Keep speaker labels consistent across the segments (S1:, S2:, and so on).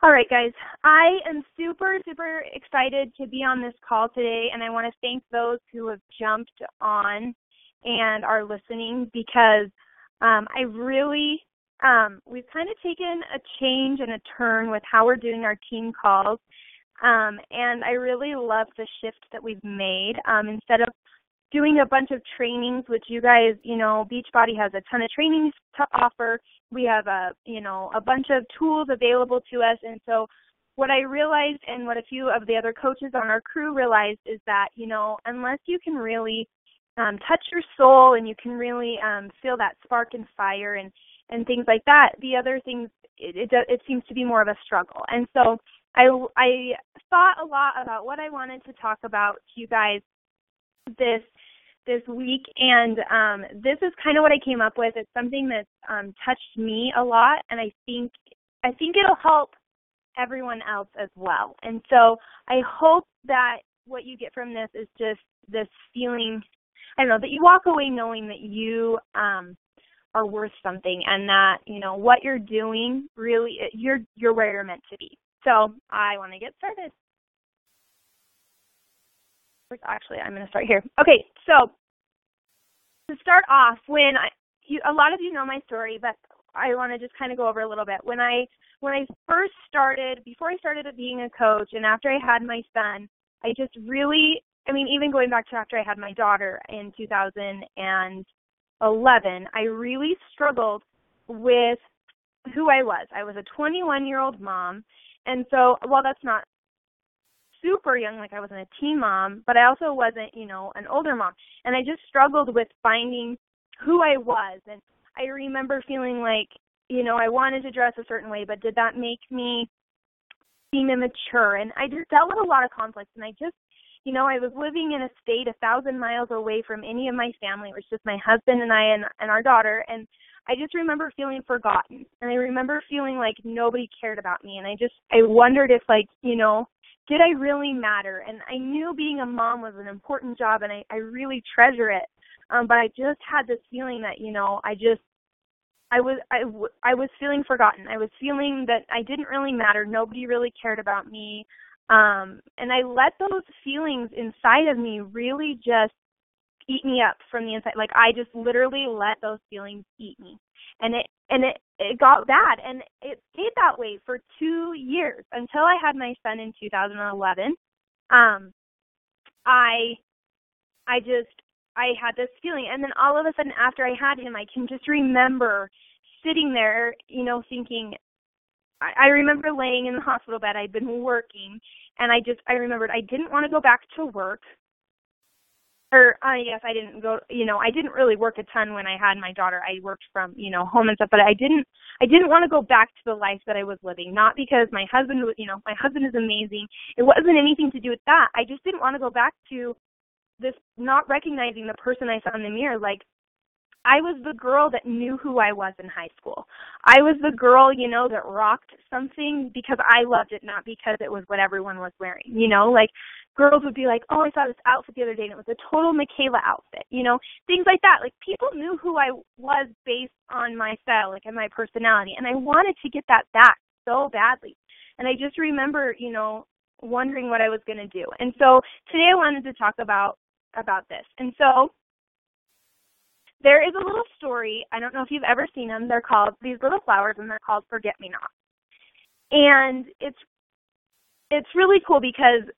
S1: All right, guys. I am super, super excited to be on this call today, and I want to thank those who have jumped on and are listening because I really, we've kind of taken a change and a turn with how we're doing our team calls, and I really love the shift that we've made. Instead of doing a bunch of trainings, which you guys, Beachbody has a ton of trainings to offer. We have a bunch of tools available to us. And so what I realized and what a few of the other coaches on our crew realized is that, unless you can really touch your soul and you can really feel that spark and fire and things like that, the other things, it seems to be more of a struggle. And so I thought a lot about what I wanted to talk about to you guys this week, and this is kind of what I came up with. It's something that's touched me a lot, and I think it'll help everyone else as well. And so I hope that what you get from this is just this feeling, that you walk away knowing that you are worth something, and that what you're doing really you're where you're meant to be. So I want to get started. Actually, I'm going to start here. Okay, so to start off, a lot of you know my story, but I want to just kind of go over a little bit. When I first started, before I started being a coach, and after I had my son, I just really, even going back to after I had my daughter in 2011, I really struggled with who I was. I was a 21-year-old mom, and so while that's not super young, like I wasn't a teen mom, but I also wasn't, an older mom. And I just struggled with finding who I was. And I remember feeling like, I wanted to dress a certain way, but did that make me seem immature? And I just dealt with a lot of conflicts. And I just, I was living in a state 1,000 miles away from any of my family. It was just my husband and I and our daughter. And I just remember feeling forgotten. And I remember feeling like nobody cared about me. And I wondered if, did I really matter? And I knew being a mom was an important job, and I really treasure it. But I just had this feeling that, I was feeling forgotten. I was feeling that I didn't really matter. Nobody really cared about me. And I let those feelings inside of me really just eat me up from the inside. Like I just literally let those feelings eat me. And it got bad, and it stayed that way for 2 years until I had my son in 2011. I had this feeling, and then all of a sudden after I had him, I can just remember sitting there, thinking, I remember laying in the hospital bed. I'd been working, and I remembered I didn't want to go back to work. Yes, I didn't go, I didn't really work a ton when I had my daughter. I worked from, home and stuff, but I didn't want to go back to the life that I was living, not because my husband was, my husband is amazing. It wasn't anything to do with that. I just didn't want to go back to this, not recognizing the person I saw in the mirror. Like, I was the girl that knew who I was in high school. I was the girl, that rocked something because I loved it, not because it was what everyone was wearing. Like girls would be like, oh, I saw this outfit the other day and it was a total Makala outfit, things like that. Like people knew who I was based on my style, like and my personality. And I wanted to get that back so badly. And I just remember, wondering what I was going to do. And so today I wanted to talk about this. And so there is a little story. I don't know if you've ever seen them. They're called these little flowers, and they're called Forget-Me-Not. And it's really cool because,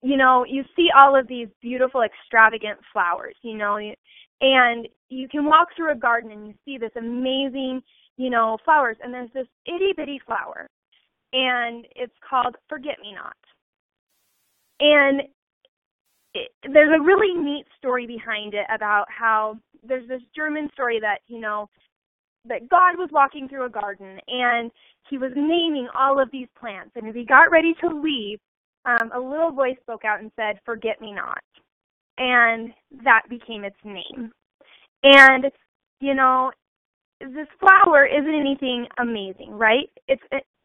S1: you see all of these beautiful, extravagant flowers, and you can walk through a garden and you see this amazing, flowers. And there's this itty-bitty flower, and it's called Forget-Me-Not. And there's a really neat story behind it about how there's this German story that, that God was walking through a garden and he was naming all of these plants. And as he got ready to leave, a little voice spoke out and said, "Forget-Me-Not." And that became its name. And, this flower isn't anything amazing, right? It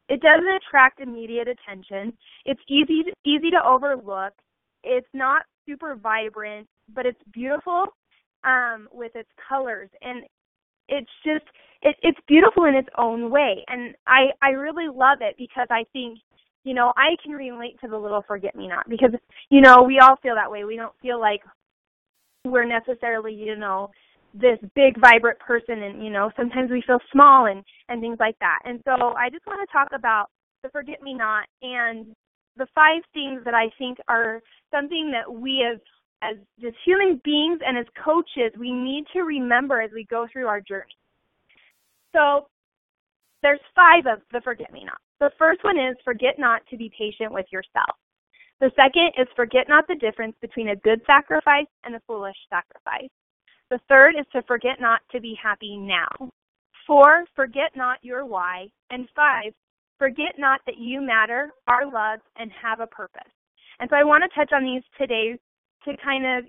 S1: doesn't attract immediate attention. It's easy to overlook. It's not super vibrant, but it's beautiful with its colors. And it's just, it's beautiful in its own way. And I really love it because I think, I can relate to the little forget-me-not because, we all feel that way. We don't feel like we're necessarily, this big, vibrant person, and, sometimes we feel small and things like that. And so I just want to talk about the forget-me-not and the 5 things that I think are something that we as just human beings and as coaches, we need to remember as we go through our journey. So there's 5 of the forget-me-not. The first one is forget not to be patient with yourself. The second is forget not the difference between a good sacrifice and a foolish sacrifice. The third is to forget not to be happy now. 4, forget not your why. And 5, forget not that you matter, are loved, and have a purpose. And so I want to touch on these today to kind of,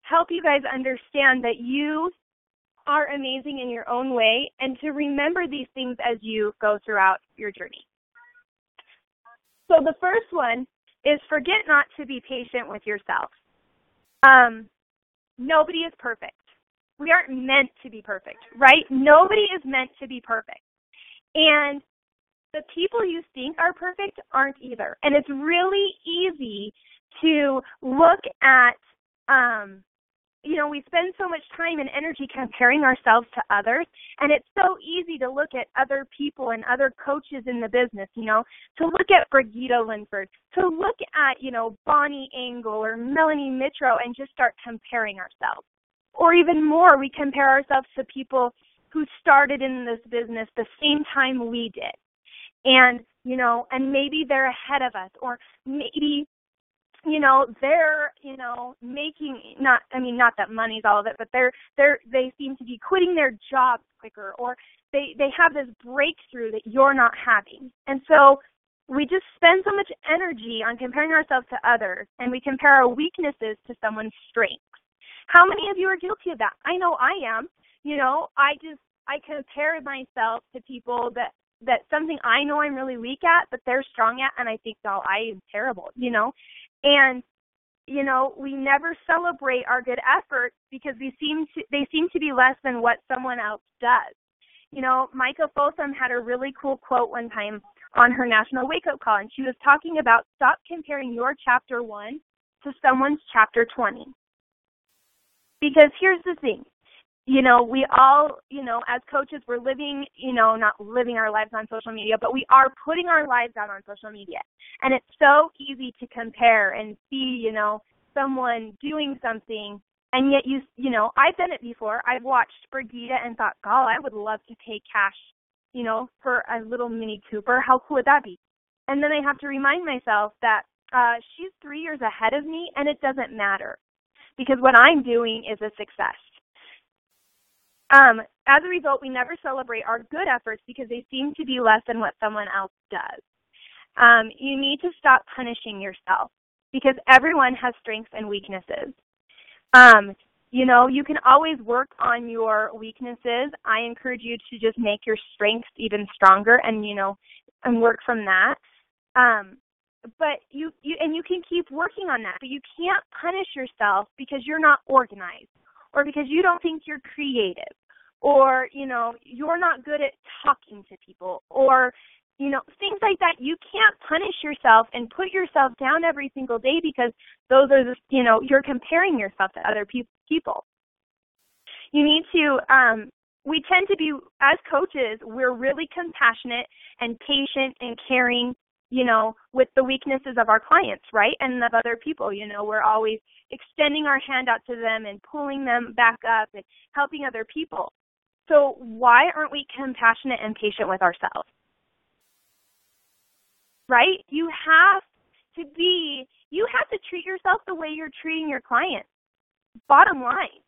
S1: help you guys understand that you are amazing in your own way and to remember these things as you go throughout your journey. So the first one is forget not to be patient with yourself. Nobody is perfect. We aren't meant to be perfect, right? Nobody is meant to be perfect. And the people you think are perfect aren't either. And it's really easy to look at, we spend so much time and energy comparing ourselves to others, and it's so easy to look at other people and other coaches in the business, to look at Brigitte Linford, to look at, Bonnie Engel or Melanie Mitro and just start comparing ourselves. Or even more, we compare ourselves to people who started in this business the same time we did. And, and maybe they're ahead of us, or maybe they're, making not that money's all of it, but they seem to be quitting their jobs quicker, or they have this breakthrough that you're not having. And so we just spend so much energy on comparing ourselves to others, and we compare our weaknesses to someone's strengths. How many of you are guilty of that? I know I am. I compare myself to people that something I know I'm really weak at, but they're strong at, and I think, oh, I am terrible, And, we never celebrate our good efforts because they seem to be less than what someone else does. Micah Folsom had a really cool quote one time on her National Wake Up Call, and she was talking about stop comparing your chapter 1 to someone's chapter 20. Because here's the thing. We all, as coaches, we're living, not living our lives on social media, but we are putting our lives out on social media. And it's so easy to compare and see, someone doing something. And yet, I've done it before. I've watched Brigitte and thought, God, I would love to pay cash, for a little Mini Cooper. How cool would that be? And then I have to remind myself that she's 3 years ahead of me, and it doesn't matter because what I'm doing is a success. As a result, we never celebrate our good efforts because they seem to be less than what someone else does. You need to stop punishing yourself because everyone has strengths and weaknesses. You can always work on your weaknesses. I encourage you to just make your strengths even stronger and work from that. But you can keep working on that, but you can't punish yourself because you're not organized, or because you don't think you're creative, or, you're not good at talking to people, or, things like that. You can't punish yourself and put yourself down every single day because those are you're comparing yourself to other people. You need to, we tend to be, as coaches, we're really compassionate and patient and caring, with the weaknesses of our clients, right? And of other people, we're always extending our hand out to them and pulling them back up and helping other people. So why aren't we compassionate and patient with ourselves? Right? You have to treat yourself the way you're treating your clients. Bottom line.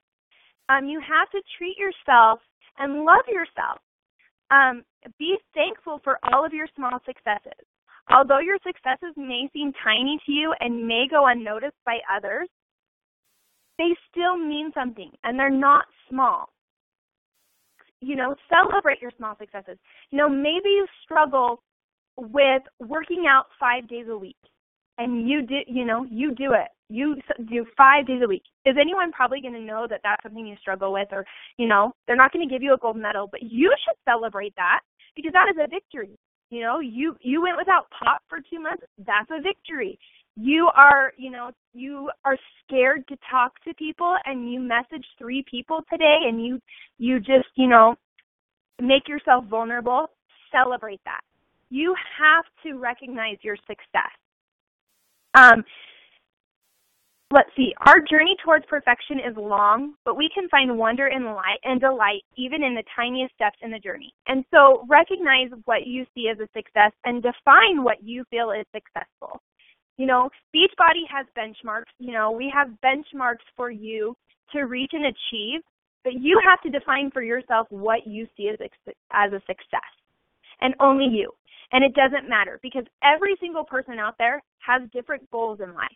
S1: You have to treat yourself and love yourself. Be thankful for all of your small successes. Although your successes may seem tiny to you and may go unnoticed by others, they still mean something, and they're not small. Celebrate your small successes. Maybe you struggle with working out 5 days a week, and you do it. You do 5 days a week. Is anyone probably going to know that that's something you struggle with, or, they're not going to give you a gold medal, but you should celebrate that, because that is a victory. You went without pop for 2 months. That's a victory. You are scared to talk to people, and you messaged 3 people today, and you just, make yourself vulnerable. Celebrate that. You have to recognize your success. Let's see. Our journey towards perfection is long, but we can find wonder and light and delight even in the tiniest steps in the journey. And so recognize what you see as a success and define what you feel is successful. Beachbody has benchmarks. We have benchmarks for you to reach and achieve, but you have to define for yourself what you see as a success, and only you. And it doesn't matter, because every single person out there has different goals in life.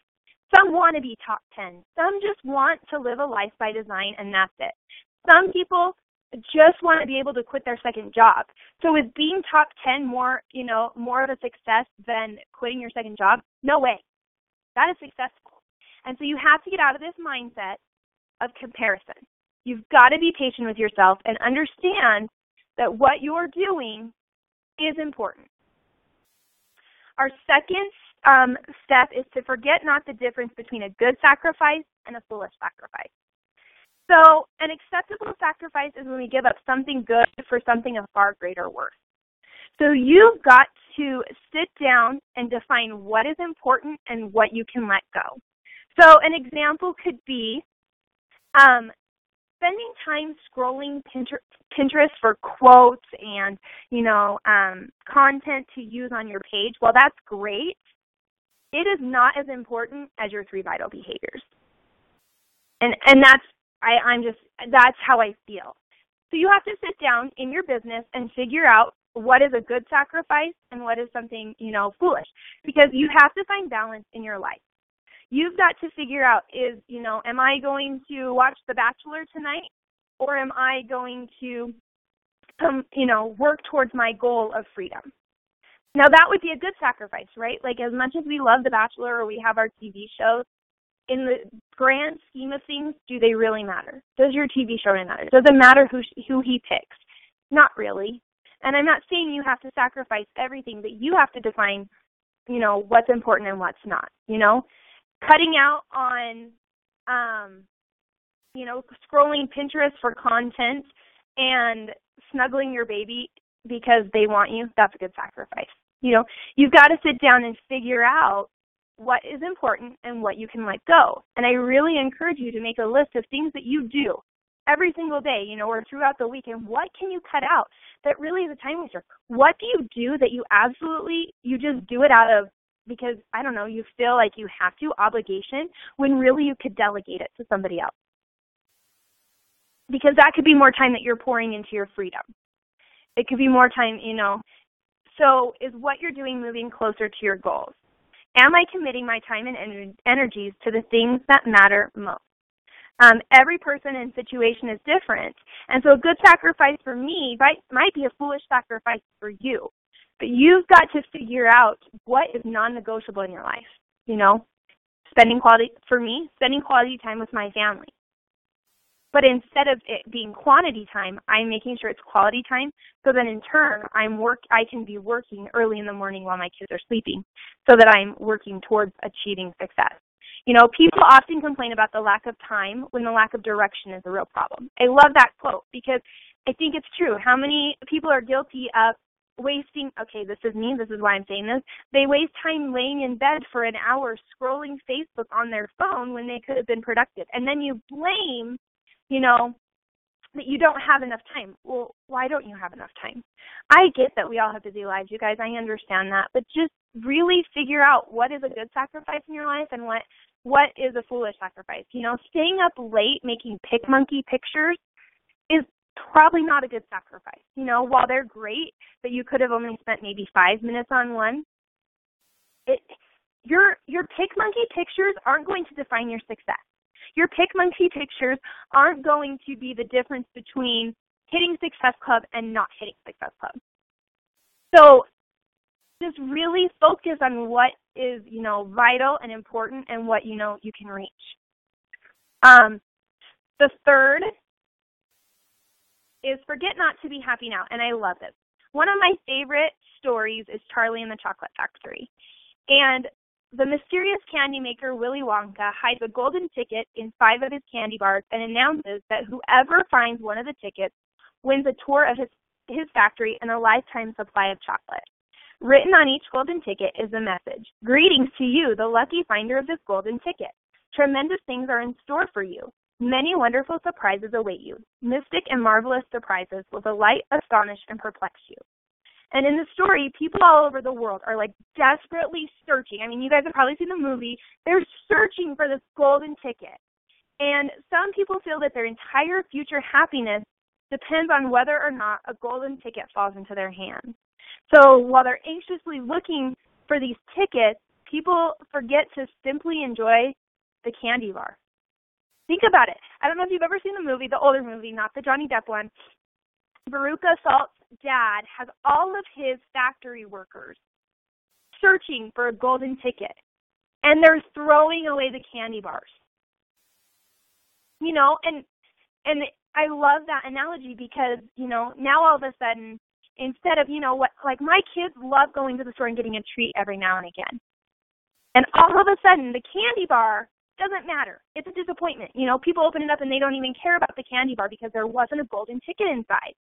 S1: Some want to be top 10. Some just want to live a life by design, and that's it. Some people just want to be able to quit their second job. So is being top 10 more of a success than quitting your second job? No way. That is successful. And so you have to get out of this mindset of comparison. You've got to be patient with yourself and understand that what you're doing is important. Our second step is to forget not the difference between a good sacrifice and a foolish sacrifice. So an acceptable sacrifice is when we give up something good for something of far greater worth. So you've got to sit down and define what is important and what you can let go. So an example could be spending time scrolling Pinterest for quotes and, content to use on your page. Well, that's great. It is not as important as your 3 vital behaviors. And that's how I feel. So you have to sit down in your business and figure out what is a good sacrifice and what is something, foolish, because you have to find balance in your life. You've got to figure out am I going to watch The Bachelor tonight, or am I going to, work towards my goal of freedom? Now, that would be a good sacrifice, right? Like, as much as we love The Bachelor or we have our TV shows, in the grand scheme of things, do they really matter? Does your TV show really matter? Does it matter who he picks? Not really. And I'm not saying you have to sacrifice everything, but you have to define, what's important and what's not, Cutting out on, scrolling Pinterest for content and snuggling your baby because they want you, that's a good sacrifice. You've got to sit down and figure out what is important and what you can let go. And I really encourage you to make a list of things that you do every single day, or throughout the week, and what can you cut out that really is a time waster? What do you do that you just do it out of, because, I don't know, you feel like you have to, obligation, when really you could delegate it to somebody else? Because that could be more time that you're pouring into your freedom. It could be more time, So is what you're doing moving closer to your goals? Am I committing my time and energies to the things that matter most? Every person and situation is different. And so a good sacrifice for me might be a foolish sacrifice for you. But you've got to figure out what is non-negotiable in your life. Spending quality time with my family. But instead of it being quantity time, I'm making sure it's quality time, so that in turn I can be working early in the morning while my kids are sleeping, so that I'm working towards achieving success. People often complain about the lack of time when the lack of direction is a real problem. I love that quote, because I think it's true. How many people are guilty of wasting, okay, this is me, this is why I'm saying this, they waste time laying in bed for an hour scrolling Facebook on their phone when they could have been productive. And then you blame that you don't have enough time. Well, why don't you have enough time? I get that we all have busy lives, you guys. I understand that. But just really figure out what is a good sacrifice in your life and what is a foolish sacrifice. Staying up late making monkey pictures is probably not a good sacrifice. While they're great, but you could have only spent maybe 5 minutes on one. Your monkey pictures aren't going to define your success. Your monkey pictures aren't going to be the difference between hitting Success Club and not hitting Success Club. So just really focus on what is, vital and important and what you can reach. The third is forget not to be happy now, and I love this. One of my favorite stories is Charlie and the Chocolate Factory. And the mysterious candy maker, Willy Wonka, hides a golden ticket in 5 of his candy bars and announces that whoever finds one of the tickets wins a tour of his factory and a lifetime supply of chocolate. Written on each golden ticket is the message: greetings to you, the lucky finder of this golden ticket. Tremendous things are in store for you. Many wonderful surprises await you. Mystic and marvelous surprises will delight, astonish, and perplex you. And in the story, people all over the world are desperately searching. I mean, you guys have probably seen the movie. They're searching for this golden ticket. And some people feel that their entire future happiness depends on whether or not a golden ticket falls into their hands. So while they're anxiously looking for these tickets, people forget to simply enjoy the candy bar. Think about it. I don't know if you've ever seen the movie, the older movie, not the Johnny Depp one. Veruca Salt's dad has all of his factory workers searching for a golden ticket, and they're throwing away the candy bars. And I love that analogy because, now all of a sudden, instead of, my kids love going to the store and getting a treat every now and again. And all of a sudden, the candy bar doesn't matter. It's a disappointment. People open it up and they don't even care about the candy bar because there wasn't a golden ticket inside.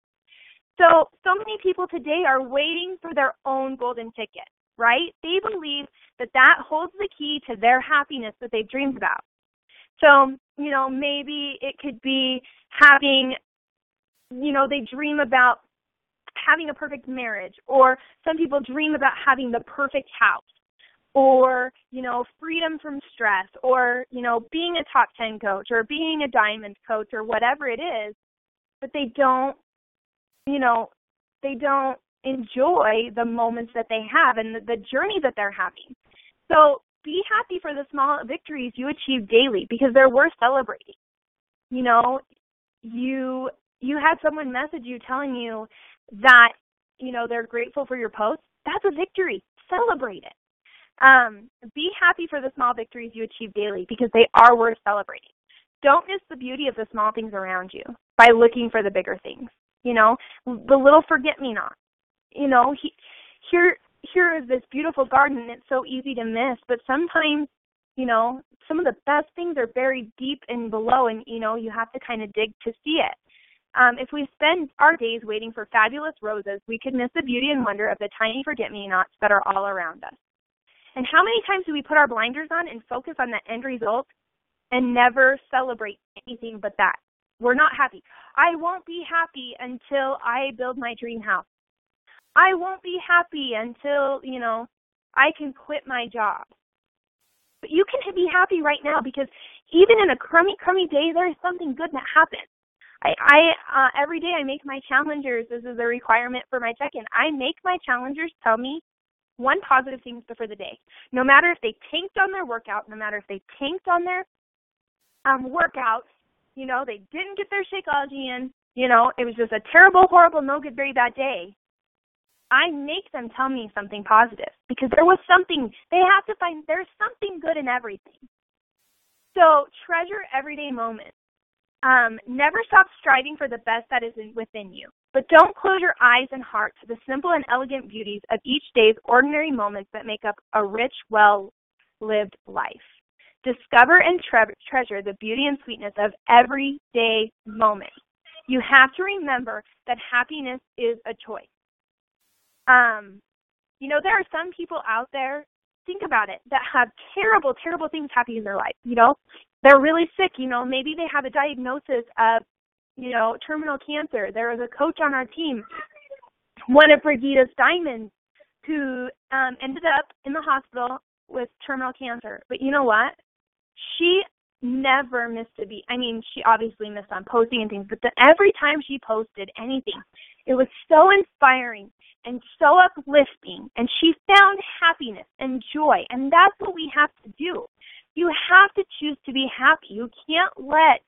S1: So many people today are waiting for their own golden ticket, right? They believe that holds the key to their happiness that they've dreamed about. So, maybe it could be having, they dream about having a perfect marriage, or some people dream about having the perfect house, or, freedom from stress, or, being a top 10 coach, or being a diamond coach, or whatever it is, but they don't enjoy the moments that they have and the journey that they're having. So be happy for the small victories you achieve daily because they're worth celebrating. You had someone message you telling you that, they're grateful for your post. That's a victory. Celebrate it. Be happy for the small victories you achieve daily because they are worth celebrating. Don't miss the beauty of the small things around you by looking for the bigger things. The little forget-me-not. Here is this beautiful garden, and it's so easy to miss, but sometimes, some of the best things are buried deep and below, and, you have to kind of dig to see it. If we spend our days waiting for fabulous roses, we could miss the beauty and wonder of the tiny forget-me-nots that are all around us. And how many times do we put our blinders on and focus on the end result and never celebrate anything but that? We're not happy. I won't be happy until I build my dream house. I won't be happy until, I can quit my job. But you can be happy right now because even in a crummy day, there's something good that happens. I every day I make my challengers. This is a requirement for my check-in. I make my challengers tell me one positive thing for the day. No matter if they tanked on their workout, no matter if they tanked on their workout, they didn't get their Shakeology in, it was just a terrible, horrible, no good, very bad day. I make them tell me something positive because there was something, they have to find there's something good in everything. So treasure everyday moments. Never stop striving for the best that is within you, but don't close your eyes and heart to the simple and elegant beauties of each day's ordinary moments that make up a rich, well-lived life. Discover and treasure the beauty and sweetness of everyday moments. You have to remember that happiness is a choice. There are some people out there, think about it, that have terrible, terrible things happening in their life. They're really sick. Maybe they have a diagnosis of, terminal cancer. There was a coach on our team, one of Brigida's diamonds, who ended up in the hospital with terminal cancer. But you know what? She never missed a beat. I mean, she obviously missed on posting and things, but every time she posted anything, it was so inspiring and so uplifting, and she found happiness and joy, and that's what we have to do. You have to choose to be happy. You can't let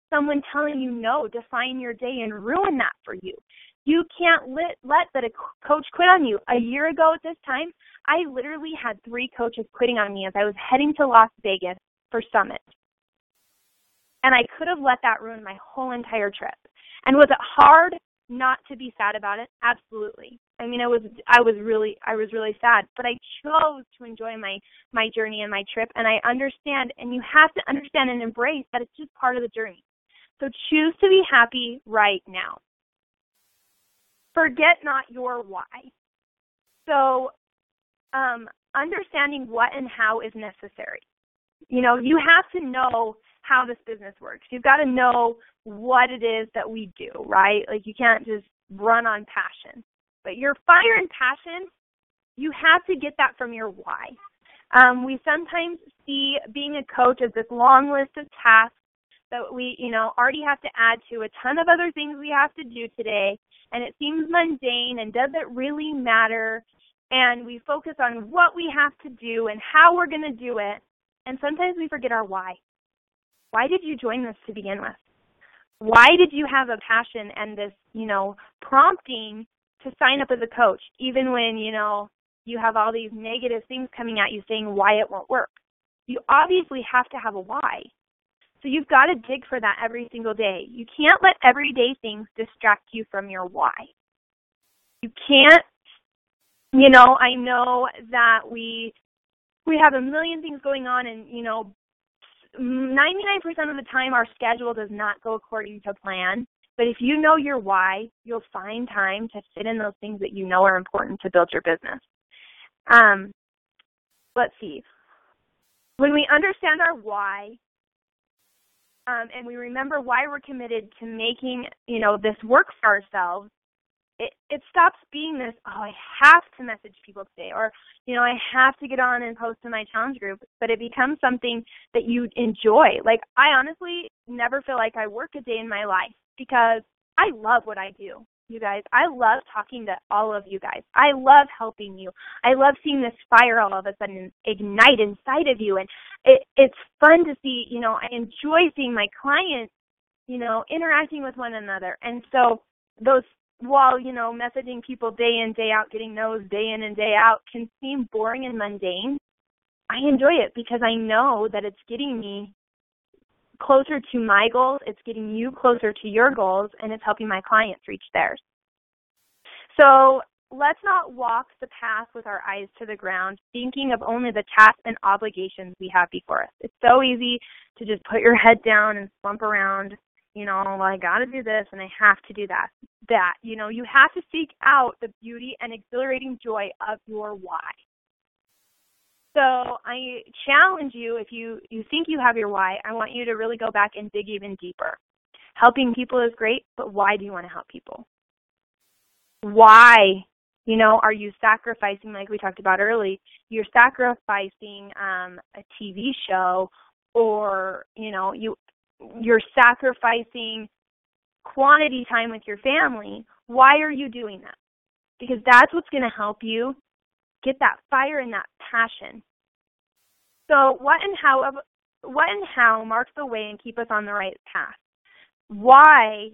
S1: someone telling you no define your day and ruin that for you. You can't let that a coach quit on you. A year ago at this time, I literally had 3 coaches quitting on me as I was heading to Las Vegas for Summit. And I could have let that ruin my whole entire trip. And was it hard not to be sad about it? Absolutely. I mean, I was really sad, but I chose to enjoy my journey and my trip, and I understand, and you have to understand and embrace that it's just part of the journey. So choose to be happy right now. Forget not your why. So understanding what and how is necessary. You know, you have to know how this business works. You've got to know what it is that we do, right? Like, you can't just run on passion. But your fire and passion, you have to get that from your why. We sometimes see being a coach as this long list of tasks that we, already have to add to a ton of other things we have to do today, and it seems mundane and doesn't really matter, and we focus on what we have to do and how we're going to do it, and sometimes we forget our why. Why did you join this to begin with? Why did you have a passion and this, prompting to sign up as a coach, even when, you have all these negative things coming at you saying why it won't work? You obviously have to have a why. So you've got to dig for that every single day. You can't let everyday things distract you from your why. You can't, I know that we have a million things going on, and, 99% of the time our schedule does not go according to plan. But if you know your why, you'll find time to fit in those things that you know are important to build your business. Let's see. When we understand our why, and we remember why we're committed to making, this work for ourselves, it stops being this, I have to message people today, or, I have to get on and post in my challenge group, but it becomes something that you enjoy. Like, I honestly never feel like I work a day in my life because I love what I do, you guys. I love talking to all of you guys. I love helping you. I love seeing this fire all of a sudden ignite inside of you, and it's fun to see, I enjoy seeing my clients, interacting with one another. And so those, while, messaging people day in, day out, getting no's day in and day out can seem boring and mundane, I enjoy it because I know that it's getting me closer to my goals, it's getting you closer to your goals, and it's helping my clients reach theirs. So let's not walk the path with our eyes to the ground, thinking of only the tasks and obligations we have before us. It's so easy to just put your head down and slump around, well, I got to do this and I have to do that. You have to seek out the beauty and exhilarating joy of your why. So I challenge you, if you think you have your why, I want you to really go back and dig even deeper. Helping people is great, but why do you want to help people? Why, are you sacrificing, like we talked about early, you're sacrificing a TV show, or, you're sacrificing quantity time with your family. How are you doing that? Because that's what's going to help you get that fire and that passion. So what and how mark the way and keep us on the right path. Why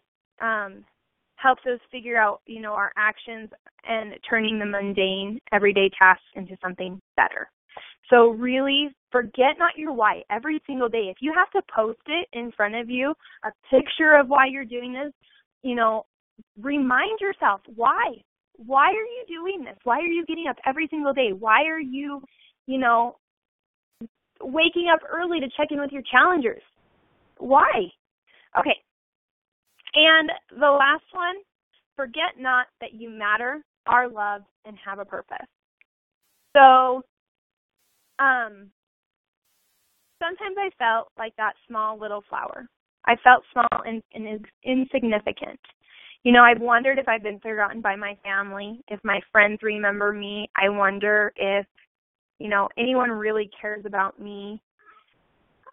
S1: helps us figure out, our actions and turning the mundane everyday tasks into something better. So really forget not your why every single day. If you have to post it in front of you, a picture of why you're doing this, remind yourself why. Why are you doing this? Why are you getting up every single day? Why are you, waking up early to check in with your challengers? Why? Okay. And the last one, forget not that you matter, are loved, and have a purpose. So sometimes I felt like that small little flower. I felt small and insignificant. I've wondered if I've been forgotten by my family, if my friends remember me. I wonder if, anyone really cares about me.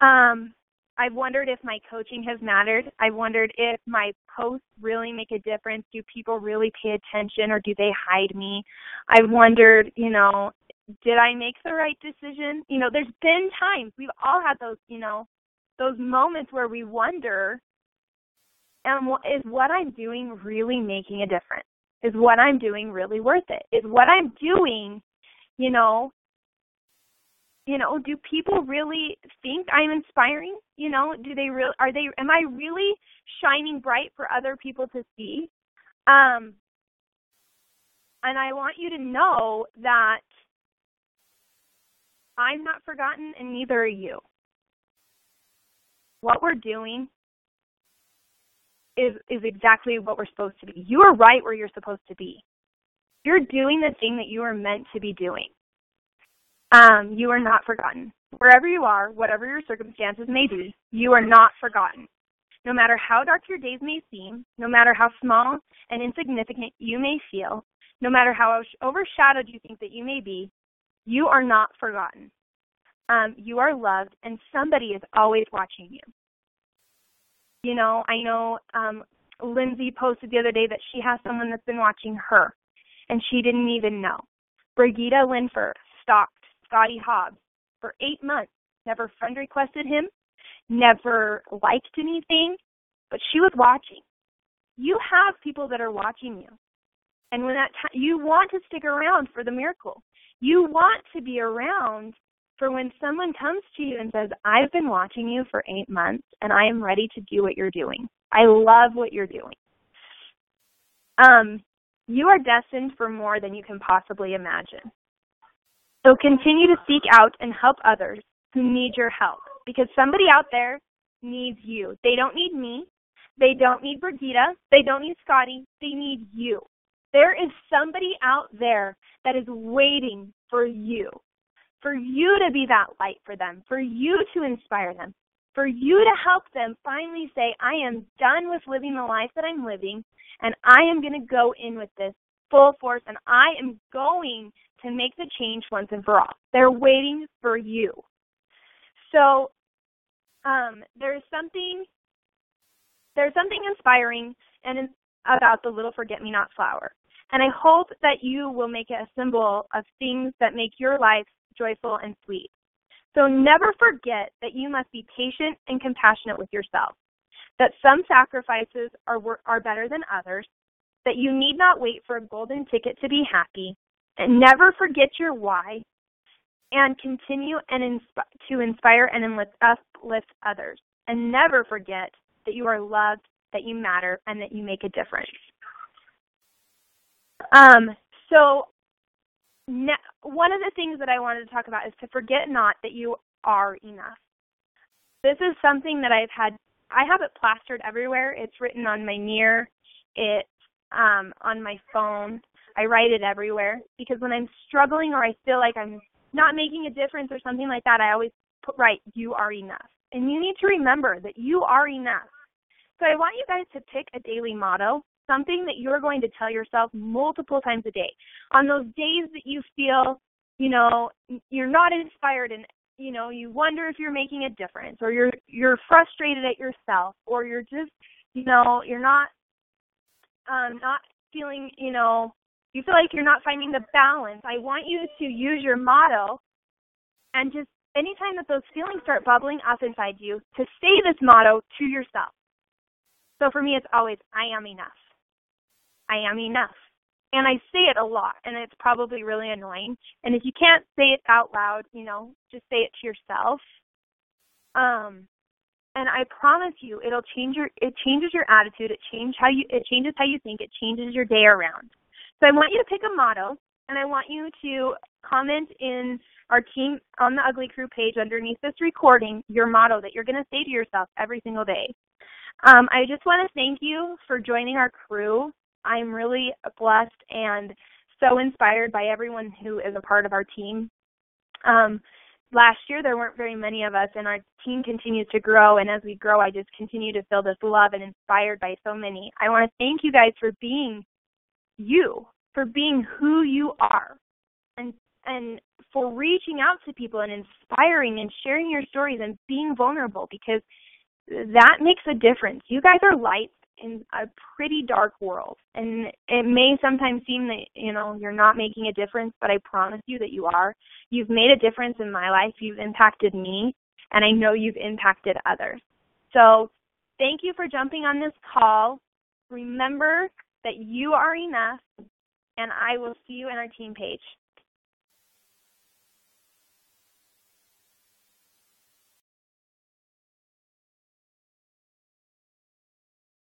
S1: I've wondered if my coaching has mattered. I've wondered if my posts really make a difference. Do people really pay attention, or do they hide me? I've wondered, did I make the right decision? There's been times, we've all had those, those moments where we wonder, is what I'm doing really making a difference? Is what I'm doing really worth it? Is what I'm doing, You know, do people really think I'm inspiring? Do they really, am I really shining bright for other people to see? And I want you to know that I'm not forgotten and neither are you. What we're doing is exactly what we're supposed to be. You are right where you're supposed to be. You're doing the thing that you are meant to be doing. You are not forgotten. Wherever you are, whatever your circumstances may be, you are not forgotten. No matter how dark your days may seem, no matter how small and insignificant you may feel, no matter how overshadowed you think that you may be, you are not forgotten. You are loved, and somebody is always watching you. I know Lindsay posted the other day that she has someone that's been watching her, and she didn't even know. Brigitte Linford stalked Scotty Hobbs for 8 months, never friend requested him, never liked anything, but she was watching. You have people that are watching you. And when you want to stick around for the miracle. You want to be around for when someone comes to you and says, I've been watching you for 8 months, and I am ready to do what you're doing. I love what you're doing. You are destined for more than you can possibly imagine. So continue to seek out and help others who need your help, because somebody out there needs you. They don't need me. They don't need Brigitte. They don't need Scotty. They need you. There is somebody out there that is waiting for you to be that light for them, for you to inspire them, for you to help them finally say, I am done with living the life that I'm living, and I am going to go in with this full force, and I am going to make the change once and for all. They're waiting for you. So there's something inspiring and about the little forget-me-not flower. And I hope that you will make it a symbol of things that make your life joyful and sweet. So never forget that you must be patient and compassionate with yourself, that some sacrifices are better than others, that you need not wait for a golden ticket to be happy, and never forget your why, and continue to inspire and uplift others. And never forget that you are loved, that you matter, and that you make a difference. One of the things that I wanted to talk about is to forget not that you are enough. This is something that I have it plastered everywhere. It's written on my mirror. It's on my phone. I write it everywhere because when I'm struggling or I feel like I'm not making a difference or something like that, I always write, you are enough. And you need to remember that you are enough. So I want you guys to pick a daily motto, something that you're going to tell yourself multiple times a day. On those days that you feel, you're not inspired and, you wonder if you're making a difference, or you're frustrated at yourself, or you're just, you're not feeling, you feel like you're not finding the balance. I want you to use your motto and just anytime that those feelings start bubbling up inside you, to say this motto to yourself. So for me, it's always, I am enough. I am enough. And I say it a lot, and it's probably really annoying. And if you can't say it out loud, just say it to yourself. And I promise you, it changes your attitude. It changes how you think. It changes your day around. So I want you to pick a motto, and I want you to comment in our Team on the Ugly Crew page underneath this recording your motto that you're going to say to yourself every single day. I just want to thank you for joining our crew. I'm really blessed and so inspired by everyone who is a part of our team. Last year, there weren't very many of us, and our team continues to grow, and as we grow, I just continue to feel this love and inspired by so many. I want to thank you guys for being you, for being who you are, and for reaching out to people and inspiring and sharing your stories and being vulnerable, because that makes a difference. You guys are lights in a pretty dark world, and it may sometimes seem that you're not making a difference, but I promise you that you are. You've made a difference in my life. You've impacted me, and I know you've impacted others. So thank you for jumping on this call. Remember that you are enough, and I will see you in our team page.